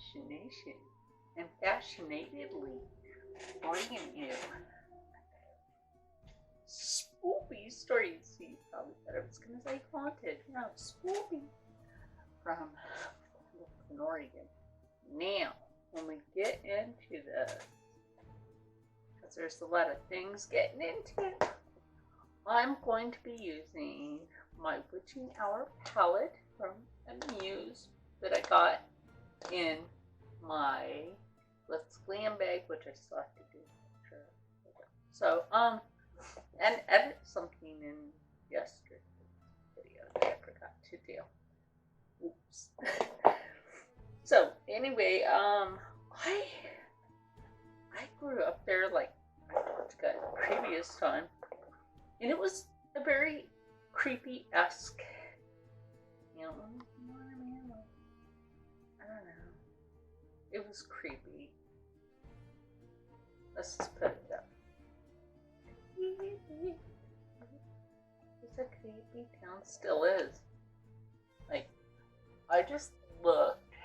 imagination and passionately bringing you Spoopy stories. See, you probably thought I was going to say haunted. No, Spoopy from Oregon. Now, when we get into this, because there's a lot of things getting into it, I'm going to be using my Witching Hour palette from Amuse that I got in my Let's Glam bag, which I still have to do. So, and edit something in yesterday's video that I forgot to do. Oops. So, anyway, I grew up there, like I talked about the previous time, and it was a very creepy-esque, you know what I mean? I don't know. It was creepy. Let's just put it that way. It's a creepy town, still is. Like, I just looked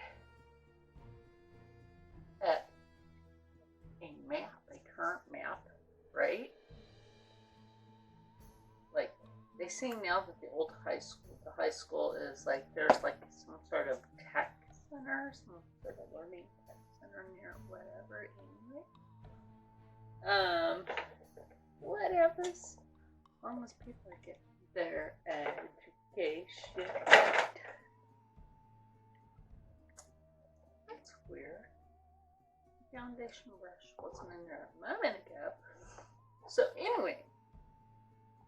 at a map, a current map, right? Like, they say now that the old high school is like, there's like some sort of tech center, some sort of learning tech center near whatever, anyway. Whatever, as long as people are getting their education. That's weird. Foundation brush wasn't in there a moment ago. So anyway,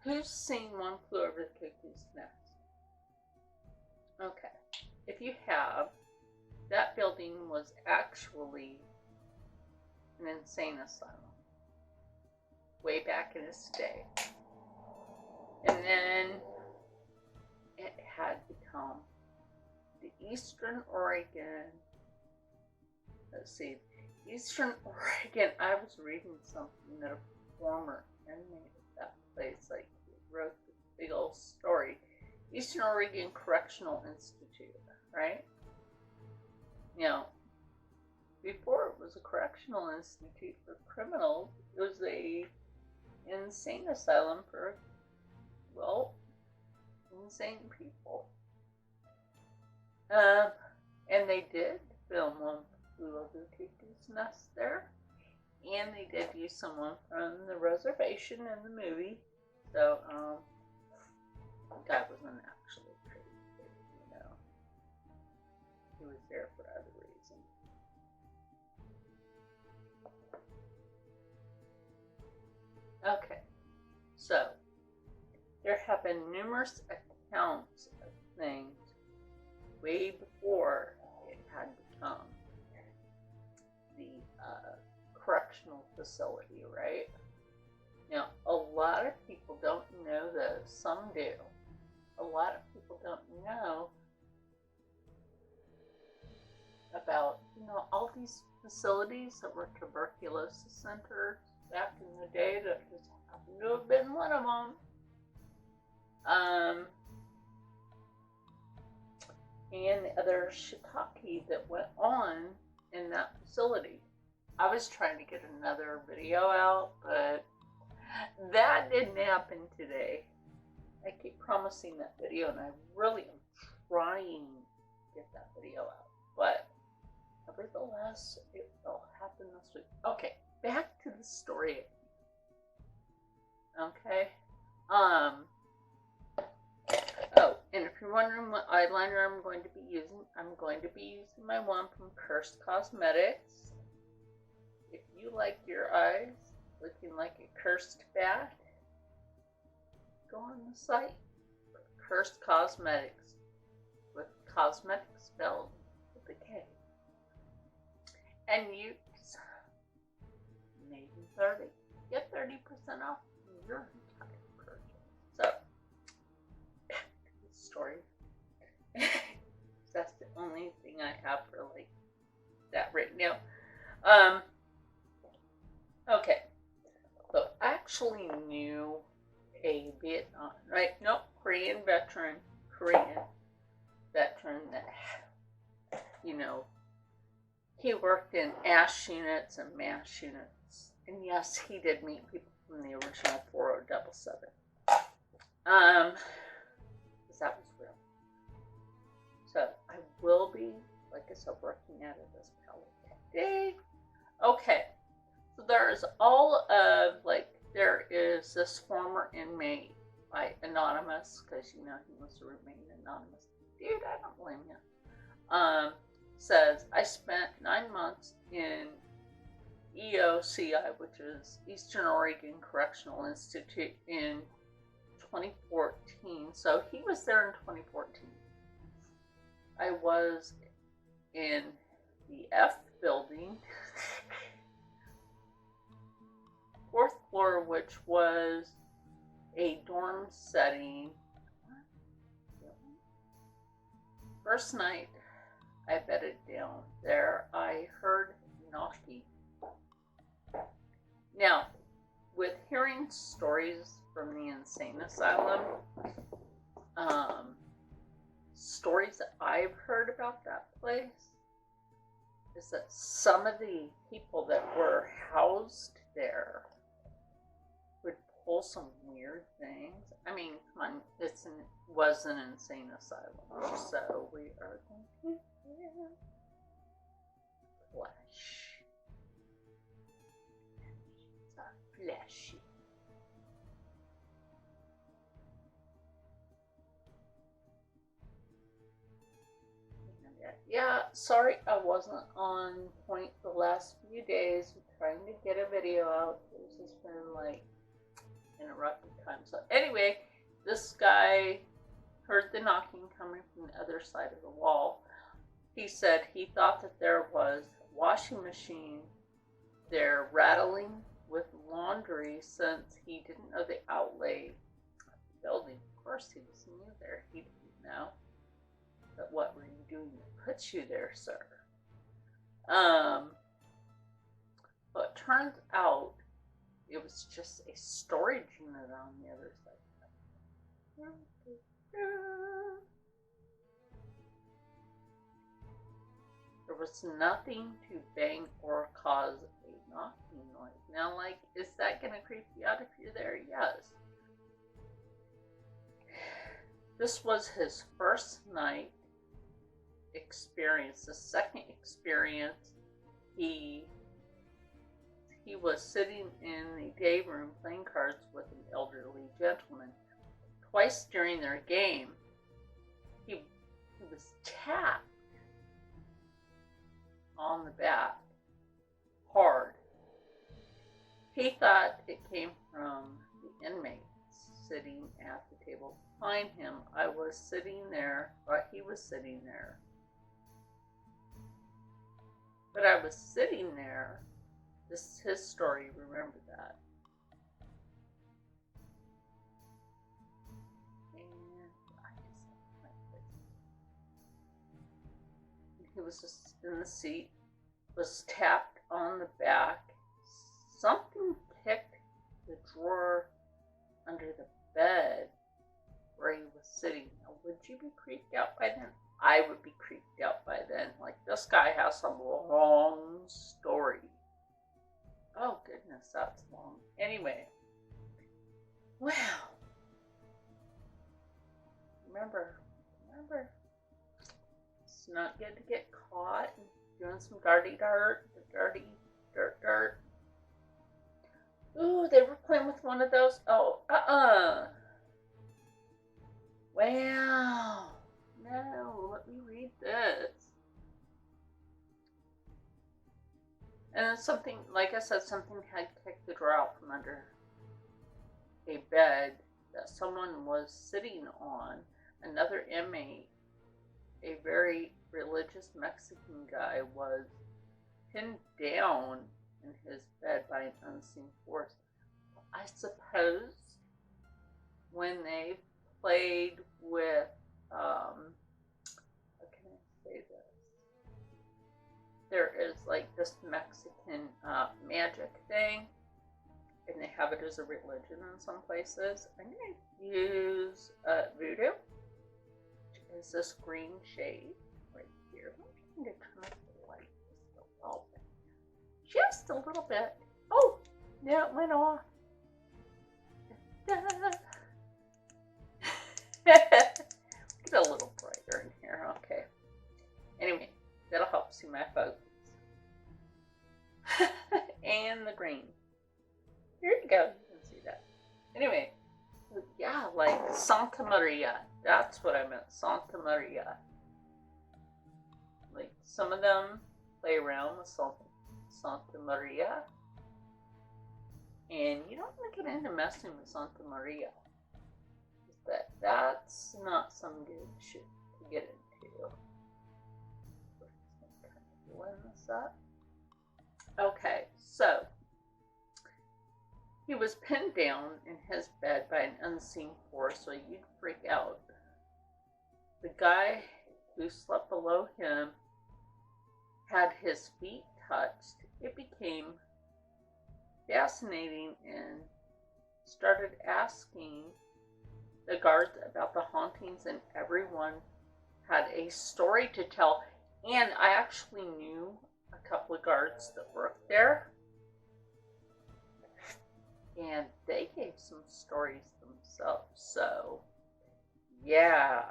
who's seen One Flew Over the Cuckoo's Nest? Okay, if you have, that building was actually an insane asylum way back in its day. And then it had become the Eastern Oregon, Eastern Oregon, I was reading something that a former inmate of that place, like, wrote this big old story. Eastern Oregon Correctional Institute, right? You know, before it was a correctional institute for criminals, it was a insane asylum for, well, insane people. And they did film One Flew Over the Cuckoo's Nest there, and they did use someone from the reservation in the movie. So, the guy wasn't actually crazy, you know. He was there for other reasons. Okay, so there have been numerous accounts of things way before it had become the correctional facility, right? Now, a lot of people don't know this. Some do. A lot of people don't know about, you know, all these facilities that were tuberculosis centers back in the day. That just happened to have been one of them. And the other shiitake that went on in that facility. I was trying to get another video out, but that didn't happen today. I keep promising that video, and I really am trying to get that video out. But nevertheless, it will happen this week. Okay, back to the story. Okay. Oh, and if you're wondering what eyeliner I'm going to be using my one from Cursed Cosmetics. If you like your eyes looking like a cursed bat, go on the site, Cursed Cosmetics, with cosmetics spelled with a K, and use maybe 30. Get 30% off your entire purchase. So, back to the story. That's the only thing I have for like that right now. Okay. So I actually knew a Vietnam, right? No, Korean veteran that, you know, he worked in ASH units and MASH units. And yes, he did meet people from the original 4077. Because that was real. So I will be, like I said, working out of this palette today. Okay. So there's all of, like, there is this former inmate by Anonymous, because you know he wants to remain anonymous. Dude, I don't blame you. Says, I spent 9 months in EOCI, which is Eastern Oregon Correctional Institute, in 2014. So he was there in 2014. I was in the F building, 4th floor, which was a dorm setting. First night I bedded down there, I heard knocking. Now, with hearing stories from the insane asylum, stories that I've heard about that place is that some of the people that were housed there would pull some weird things. I mean, come on, was an insane asylum, so we are going to hear flesh. It's fleshy. Yeah, sorry I wasn't on point the last few days trying to get a video out. It's just been like interrupted time. So anyway, this guy heard the knocking coming from the other side of the wall. He said he thought that there was a washing machine there rattling with laundry since he didn't know the outlay of the building. Of course, he was new there. He didn't know. But what were you doing that puts you there, sir? But it turns out it was just a storage unit on the other side. There was nothing to bang or cause a knocking noise. Now, like, is that going to creep you out if you're there? Yes. This was his first night experience. The second experience, he was sitting in the day room playing cards with an elderly gentleman. Twice during their game, he was tapped on the back hard. He thought it came from the inmates sitting at the table behind him. I was sitting there, or he was sitting there. But I was sitting there. This is his story, remember that. And he was just in the seat, was tapped on the back. Something kicked the drawer under the bed where he was sitting. Now, would you be creeped out by then? I would be creeped out by then. Like, this guy has some long story. Oh, goodness, that's long. Anyway. Well. Remember. It's not good to get caught doing some dirty dirt. Ooh, they were playing with one of those. Oh, Wow. No, let me read this. And then something, like I said, something had kicked the drawer out from under a bed that someone was sitting on. Another inmate, a very religious Mexican guy, was pinned down in his bed by an unseen force. I suppose when they played with, how can I say this? There is like this Mexican magic thing, and they have it as a religion in some places. I'm going to use voodoo, which is this green shade right here. I'm trying to turn up the light just a a little bit. Oh, yeah, it went off. Get a little brighter in here. Okay. Anyway, that'll help see my focus. And the green. Here you go. You can see that. Anyway, yeah, like Santa Maria. That's what I meant. Santa Maria. Like some of them play around with Santa Maria. And you don't want to get into messing with Santa Maria. That's not some good shit to get into. We're just going to kind of blend this up. Okay, so he was pinned down in his bed by an unseen force, so you'd freak out. The guy who slept below him had his feet touched. It became fascinating and started asking the guards about the hauntings, and everyone had a story to tell. And I actually knew a couple of guards that worked there, and they gave some stories themselves. So yeah,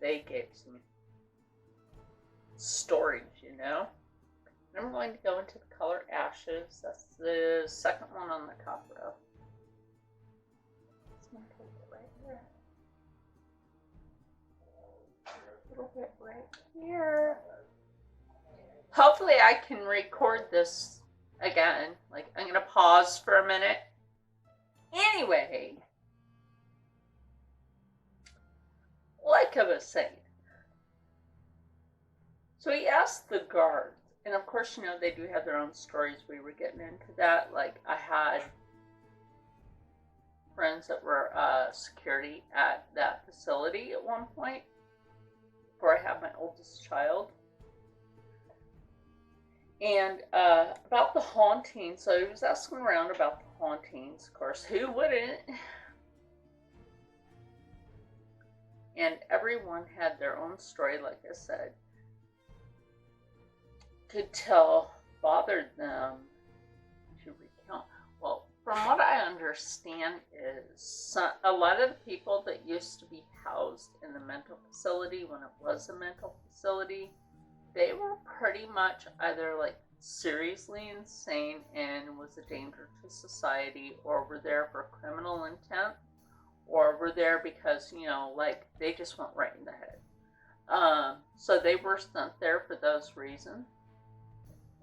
they gave some stories, you know. I'm going to go into the color Ashes. That's the second one on the top row. Just going to put it right here. A little bit right here. Hopefully I can record this again. Like, I'm going to pause for a minute. Anyway, like I was saying, so he asked the guards, and of course, you know, they do have their own stories. We were getting into that. Like, I had friends that were security at that facility at one point, before I had my oldest child. And about the hauntings, so he was asking around about the hauntings. Of course, who wouldn't? And everyone had their own story, like I said, to tell, bothered them to recount. Well, from what I understand is a lot of the people that used to be housed in the mental facility when it was a mental facility, they were pretty much either like seriously insane and was a danger to society, or were there for criminal intent, or were there because, you know, like they just went right in the head. So they were sent there for those reasons.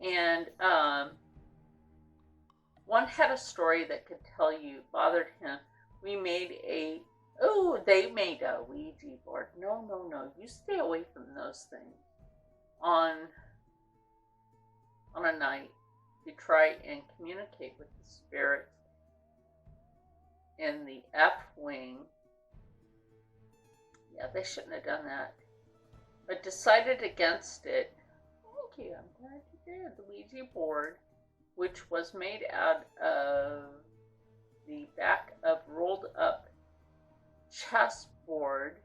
And one had a story that could tell you bothered him. They made a Ouija board. No, you stay away from those things on a night to try and communicate with the spirits in the F wing. Yeah, they shouldn't have done that, but decided against it. Thank you, I'm glad you did. The Ouija board, which was made out of the back of rolled up chessboard,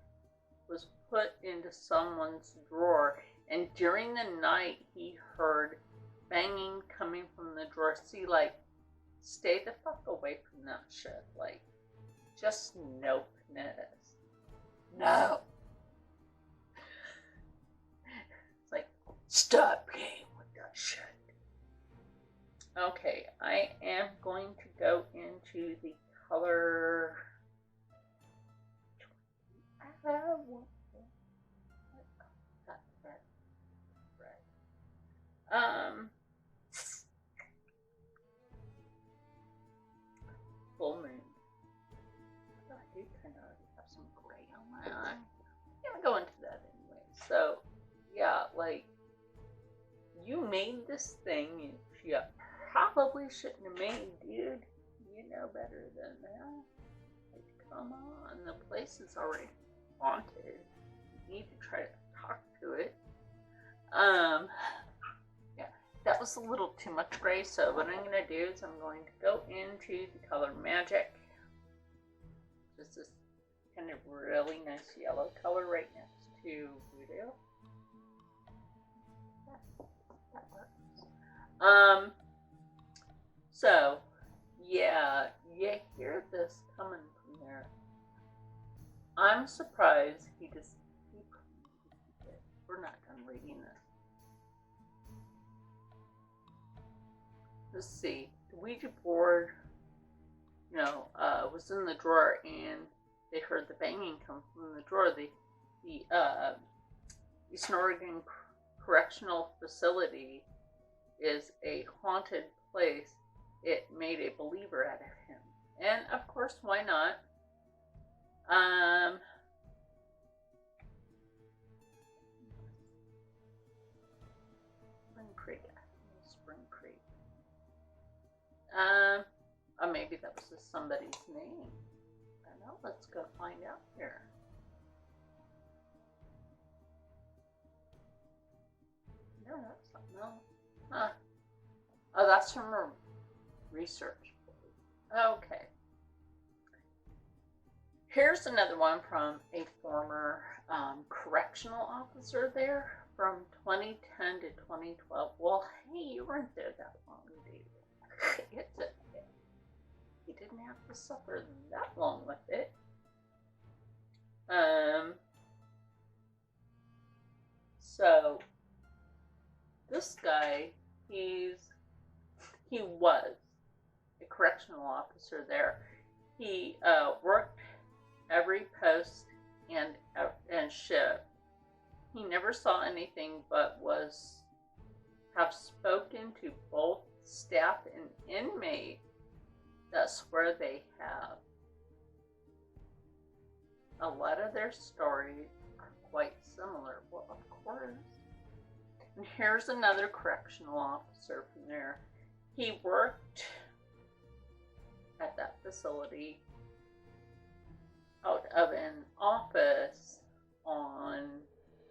was put into someone's drawer, and during the night he heard banging coming from the drawer. See, like, stay the fuck away from that shit. Like, just nopeness. No. It's like, stop playing with that shit. Okay, I am going to go into the color. Full moon. I do kind of have some gray on my eye. I'm gonna go into that anyway. So, yeah, like, you made this thing you probably shouldn't have made, dude. You know better than that. Like, come on, the place is already haunted. You need to try to talk to it. Yeah, that was a little too much gray, so what I'm going to do is I'm going to go into the color Magic. Just this kind of really nice yellow color right next to Voodoo. That works. So, yeah, you hear this coming from there. I'm surprised he just. We're not done reading this. Let's see. The Ouija board, was in the drawer, and they heard the banging come from the drawer. The Eastern Oregon Correctional Facility is a haunted place. It made a believer out of him. And of course, why not? Spring Creek. Maybe that was just somebody's name. I don't know. Let's go find out here. No, that's something else. Huh. Oh, that's from her research. Okay. Here's another one from a former correctional officer there from 2010 to 2012. Well, hey, you weren't there that long, dude. It's okay. You didn't have to suffer that long with it. So this guy, he was a correctional officer there. He worked every post and shift. He never saw anything, but have spoken to both staff and inmate that swear they have. A lot of their stories are quite similar. Well, of course. And here's another correctional officer from there. He worked at that facility out of an office on,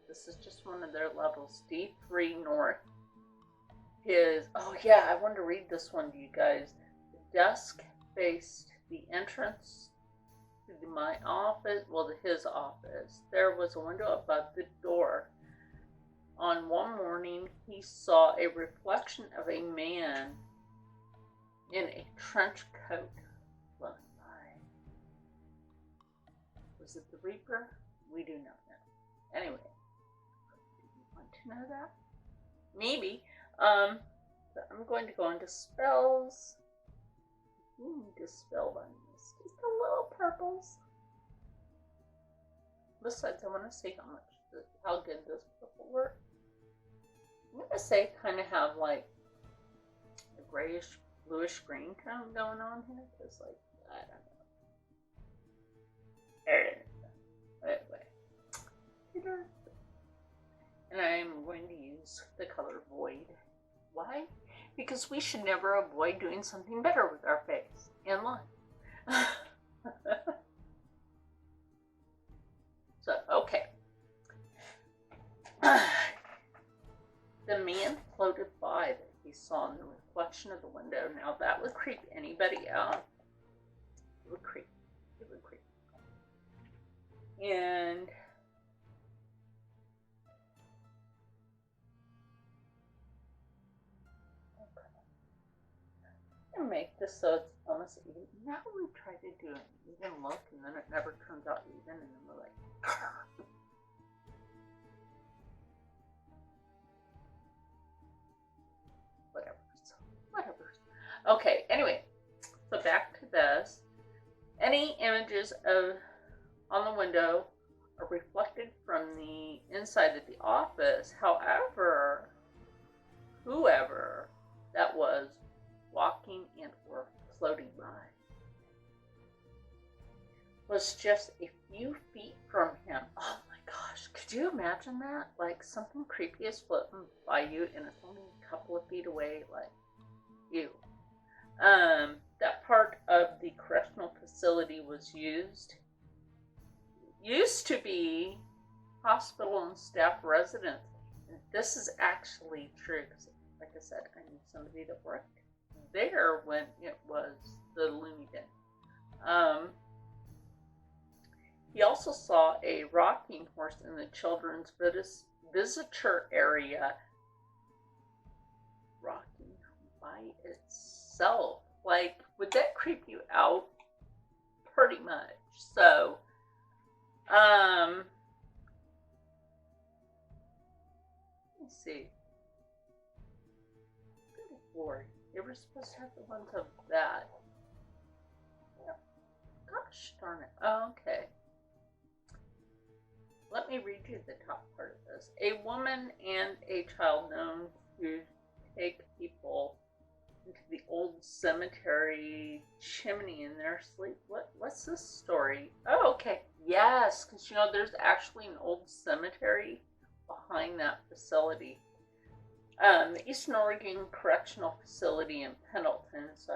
this is just one of their levels, D3 North. I wanted to read this one to you guys. The desk faced the entrance to my office, his office. There was a window above the door. On one morning, he saw a reflection of a man in a trench coat floating by. Was it the Reaper? We do not know. Anyway, do you want to know that? Maybe. So I'm going to go into spells. We need to spell on this. Just the little purples. Besides, I want to see how good this purple works. I'm going to say kind of have like a grayish, bluish green tone going on here. Because I don't know. Anyway. And I'm going to use the color Void. Why? Because we should never avoid doing something better with our face and life. So, okay. The man floated by that he saw in the reflection of the window. Now that would creep anybody out. It would creep. And and make this so it's almost even. Now we try to do an even look, and then it never turns out even, and then we're like, whatever. Okay, anyway, so back to this. Any images on the window are reflected from the inside of the office. However, whoever that was walking and or floating by was just a few feet from him. Oh my gosh, could you imagine that? Like something creepy is floating by you and it's only a couple of feet away, like, ew. That part of the correctional facility was used to be hospital and staff residence. And this is actually true because, like I said, I knew somebody that worked there when it was the Looney Bin. He also saw a rocking horse in the children's visitor area rocking by itself. Like, would that creep you out? Pretty much. So, let me see. Good Lord. They were supposed to have the ones of that. Gosh darn it. Oh, okay. Let me read you the top part of this. A woman and a child known to take people into the old cemetery chimney in their sleep. What's this story? Oh, okay. Yes, because you know there's actually an old cemetery behind that facility. The Eastern Oregon Correctional Facility in Pendleton. So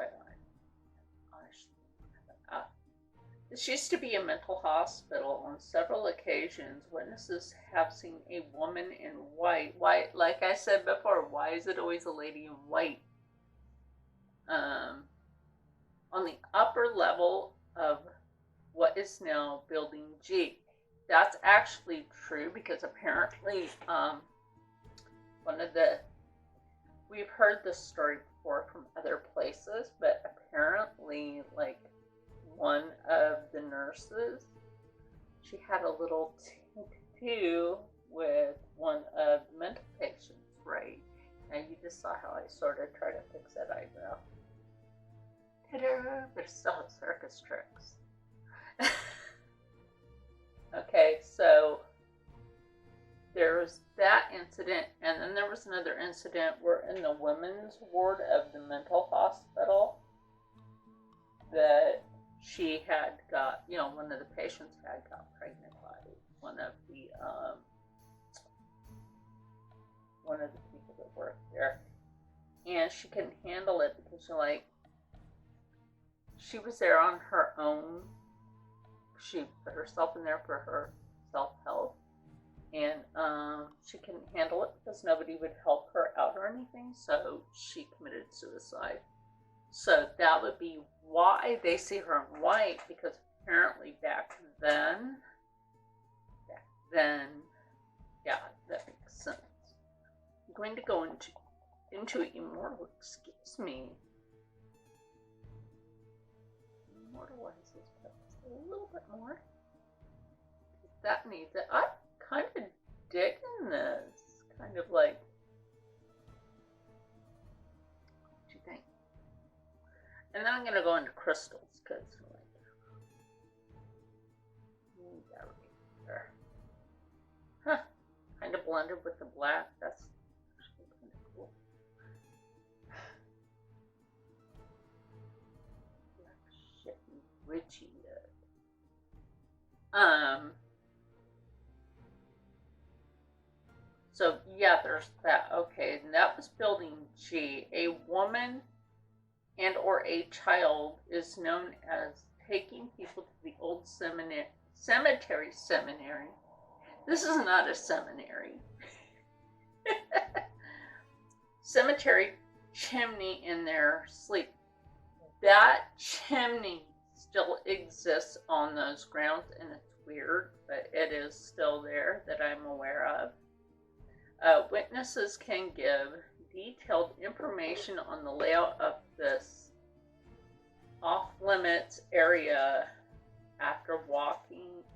this used to be a mental hospital. On several occasions, witnesses have seen a woman in white. Why, like I said before, why is it always a lady in white? On the upper level of what is now Building G. That's actually true because apparently, we've heard this story before from other places, but apparently, like, one of the nurses, she had a little to-do with one of the mental patients, right? Now you just saw how I sort of try to fix that eyebrow. Ta-da! But it still has circus tricks. Okay, so there was that incident, and then there was another incident where in the women's ward of the mental hospital that she had got, you know, one of the patients had got pregnant by one of the people that worked there, and she couldn't handle it because she was there on her own. She put herself in there for her self-help, and she couldn't handle it because nobody would help her out or anything, so she committed suicide. So that would be why they see her in white, because apparently back then, yeah, that makes sense. I'm going to go into Immortal, excuse me. Immortalize this place a little bit more. That needs it. I'm kind of digging this. Kind of like, what do you think? And then I'm going to go into crystals, because that right there. Huh. Kind of blended with the black. That's actually kind of cool. Black shit and witchy. So yeah, there's that. Okay, and that was Building G. A woman and or a child is known as taking people to the old cemetery. This is not a seminary. Cemetery chimney in their sleep. That chimney still exists on those grounds, and it's weird, but it is still there that I'm aware of. Witnesses can give detailed information on the layout of this off-limits area after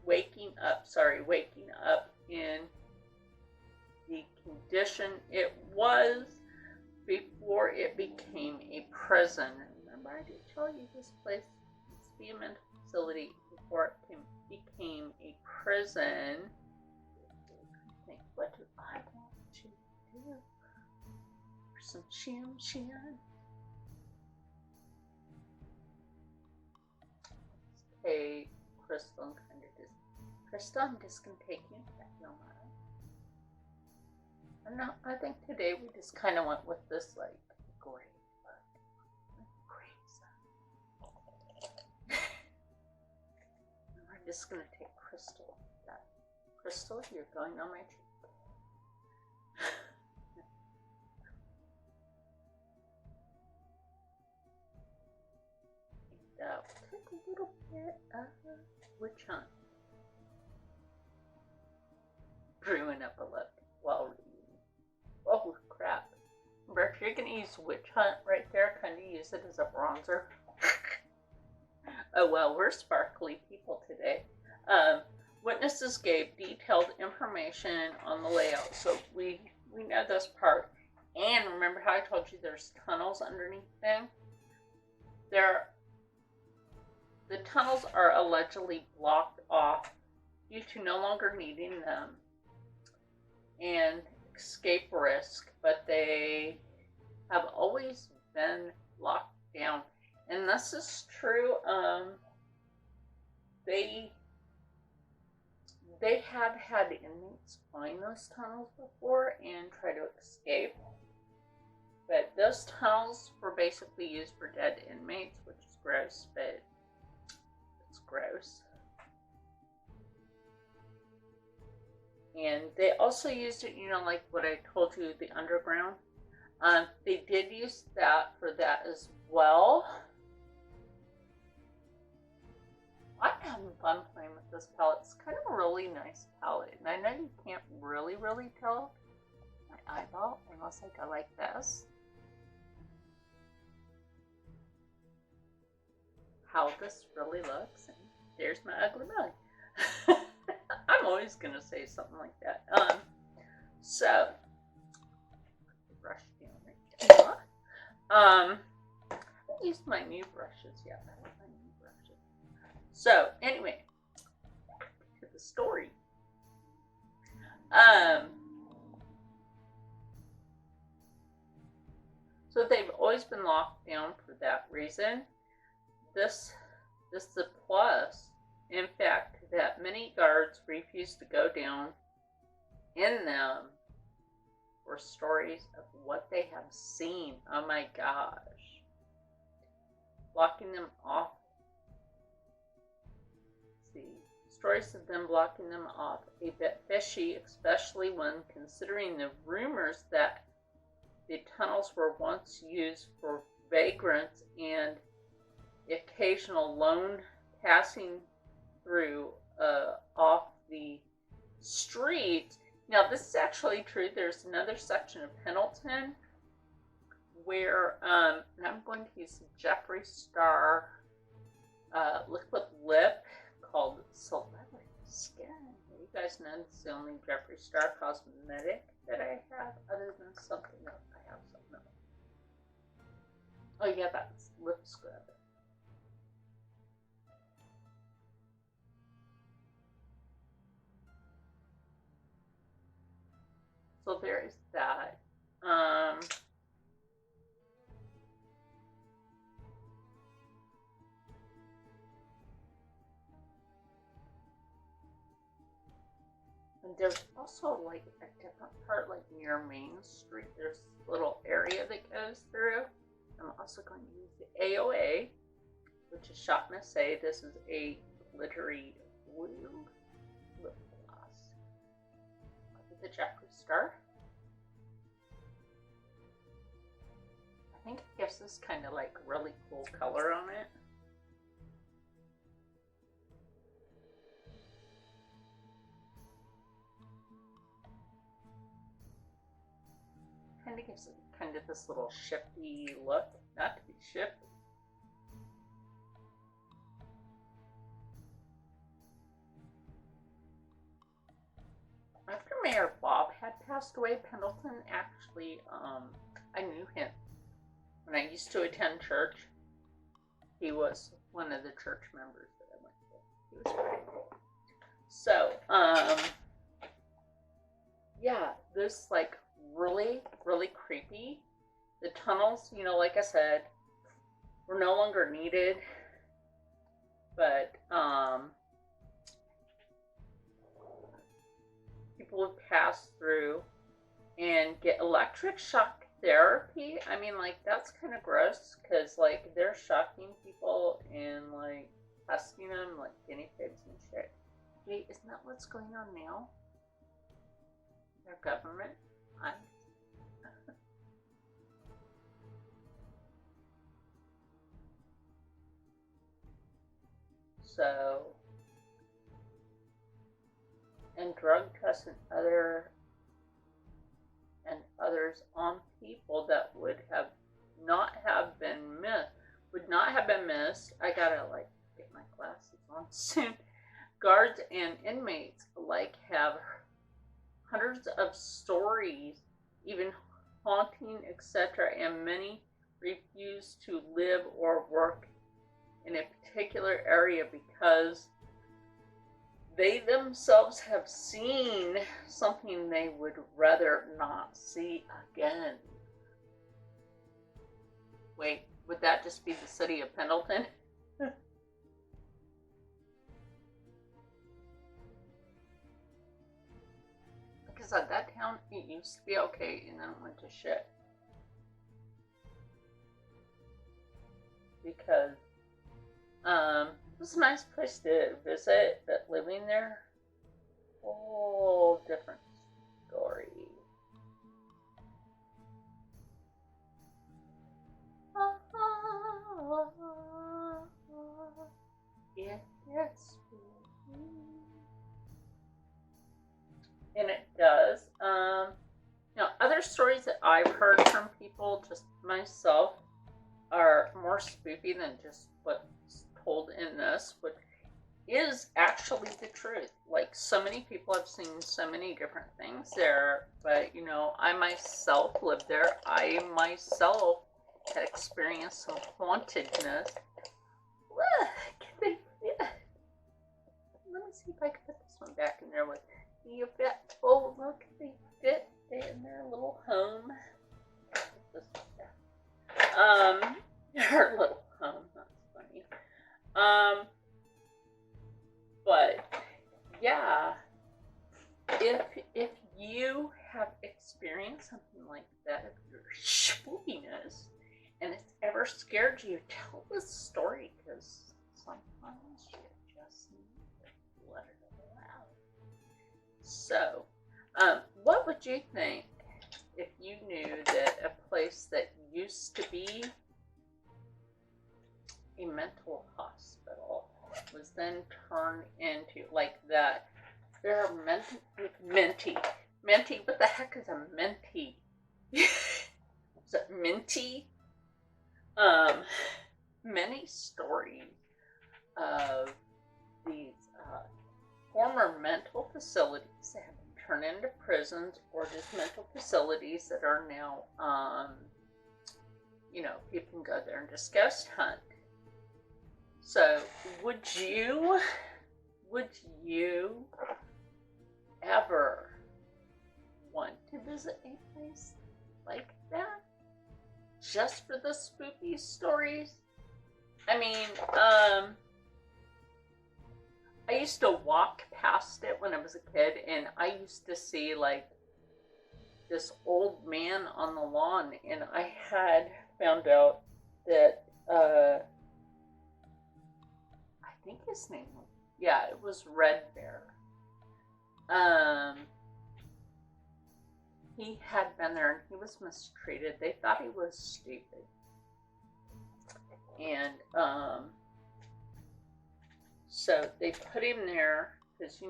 waking up in the condition it was before it became a prison. Remember, I did tell you this place used to be a mental facility before it became a prison. I think, what do I want to do? Some sham. Hey, Crystal, I'm just gonna take you back. No matter. No, I think today we just kind of went with this like gray. I'm just gonna take Crystal. Crystal, you're going on my cheek. We'll take a little bit of witch hunt. Brewing up a lip while reading. Oh crap. Remember, if you're you can use Witch Hunt right there, kind of use it as a bronzer. Oh well, we're sparkly people today. Witnesses gave detailed information on the layout, so we know this part. And remember how I told you there's tunnels underneath them? The tunnels are allegedly blocked off due to no longer needing them and escape risk, but they have always been locked down. And this is true. They have had inmates find those tunnels before and try to escape. But those tunnels were basically used for dead inmates, which is gross, but it's gross. And they also used it, like what I told you, the underground. They did use that for that as well. I'm having fun playing with this palette. It's kind of a really nice palette. And I know you can't really tell my eyeball unless I go like this. How this really looks. And there's my ugly mug. I'm always going to say something like that. So, brush down right there. I haven't used my new brushes yet. I like my new brushes. So, anyway, back to the story. So they've always been locked down for that reason. This is the plus, in fact, that many guards refuse to go down in them for stories of what they have seen. Oh my gosh. Blocking them off. Let's see. Stories of them blocking them off a bit fishy, especially when considering the rumors that the tunnels were once used for vagrants and the occasional lone passing through off the street. Now, this is actually true. There's another section of Pendleton where, and I'm going to use the Jeffree Star liquid lip called Celebrity Skin. You guys know this is the only Jeffree Star cosmetic that I have, other than something else. I have something else. Oh yeah, that's lip scrub. So there is that. And there's also like a different part, like near Main Street. There's a little area that goes through. I'm also going to use the AOA, which is Shot Miss A. This is a glittery blue lip gloss. With the Jeffree Star. I think it gives this kind of like really cool color on it. Kind of gives it kind of this little shifty look. Not to be shifty. After Mayor Bob had passed away, Pendleton actually, I knew him. When I used to attend church, he was one of the church members that I went to. He was pretty cool. So, yeah, this like really creepy. The tunnels, like I said, were no longer needed, but people would pass through and get electric shock therapy. I mean, like, that's kind of gross, because like they're shocking people and like testing them like guinea pigs and shit. Wait, isn't that what's going on now? Their government? So, and drug tests and others on people that would not have been missed. I gotta like get my glasses on soon. Guards and inmates alike have hundreds of stories, even haunting, etc., and many refuse to live or work in a particular area because they themselves have seen something they would rather not see again. Wait, would that just be the city of Pendleton? Like I said, that town, it used to be okay, and then it went to shit. Because, it was a nice place to visit, but living there, whole different story. It gets spooky. And it does. Other stories that I've heard from people, just myself, are more spooky than just what's told in this, which is actually the truth. Like, so many people have seen so many different things there, but I myself lived there. I myself had experienced some hauntedness. Can they fit? Let me see if I can put this one back in there with the effect. Oh, look, they fit in their little home. This one back. Her little home. That's funny. But yeah, if you have experienced something like that, if your spookiness and it's ever scared you, tell this story, because sometimes you just need to let it out. So, what would you think if you knew that a place that used to be a mental hospital was then turned into like that? There are minty. What the heck is a minty? Is it minty? Many stories of these former mental facilities that have been turned into prisons, or just mental facilities that are now, people can go there and just ghost hunt. So, would you ever want to visit a place like that? Just for the spooky stories? I mean, I used to walk past it when I was a kid, and I used to see like this old man on the lawn, and I had found out that I think his name was, it was Red Bear. He had been there and he was mistreated. They thought he was stupid. And so they put him there because,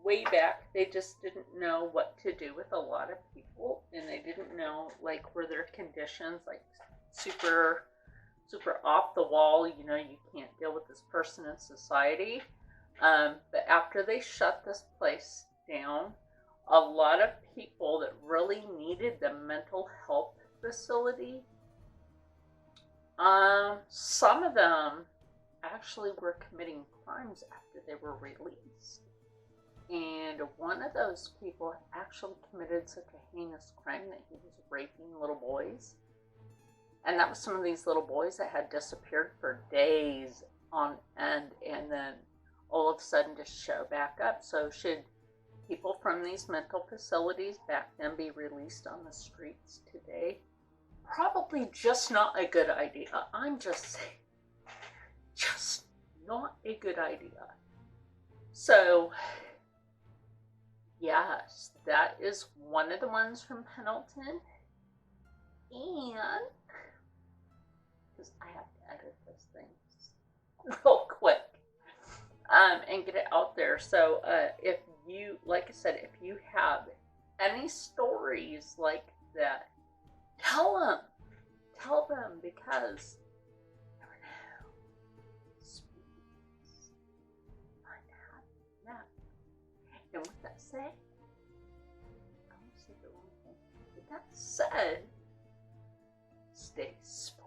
way back, they just didn't know what to do with a lot of people, and they didn't know, like, were there conditions like super off the wall, you can't deal with this person in society. But after they shut this place down, a lot of people that really needed the mental health facility, some of them actually were committing crimes after they were released. And one of those people actually committed such a heinous crime that he was raping little boys. And that was some of these little boys that had disappeared for days on end, and then all of a sudden just show back up. So should people from these mental facilities back then be released on the streets today? Probably just not a good idea. I'm just saying, just not a good idea. So, yes, that is one of the ones from Pendleton. And, because I have to edit this thing real quick, and get it out there. So, if you, like I said, if you have any stories like that, tell them, because you never know, spooks might happen now. And with that said, I almost said the wrong thing. With that said, stay spooky,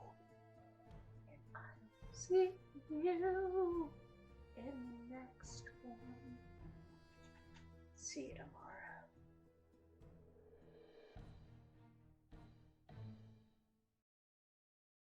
and I will see you in the next one. See you tomorrow.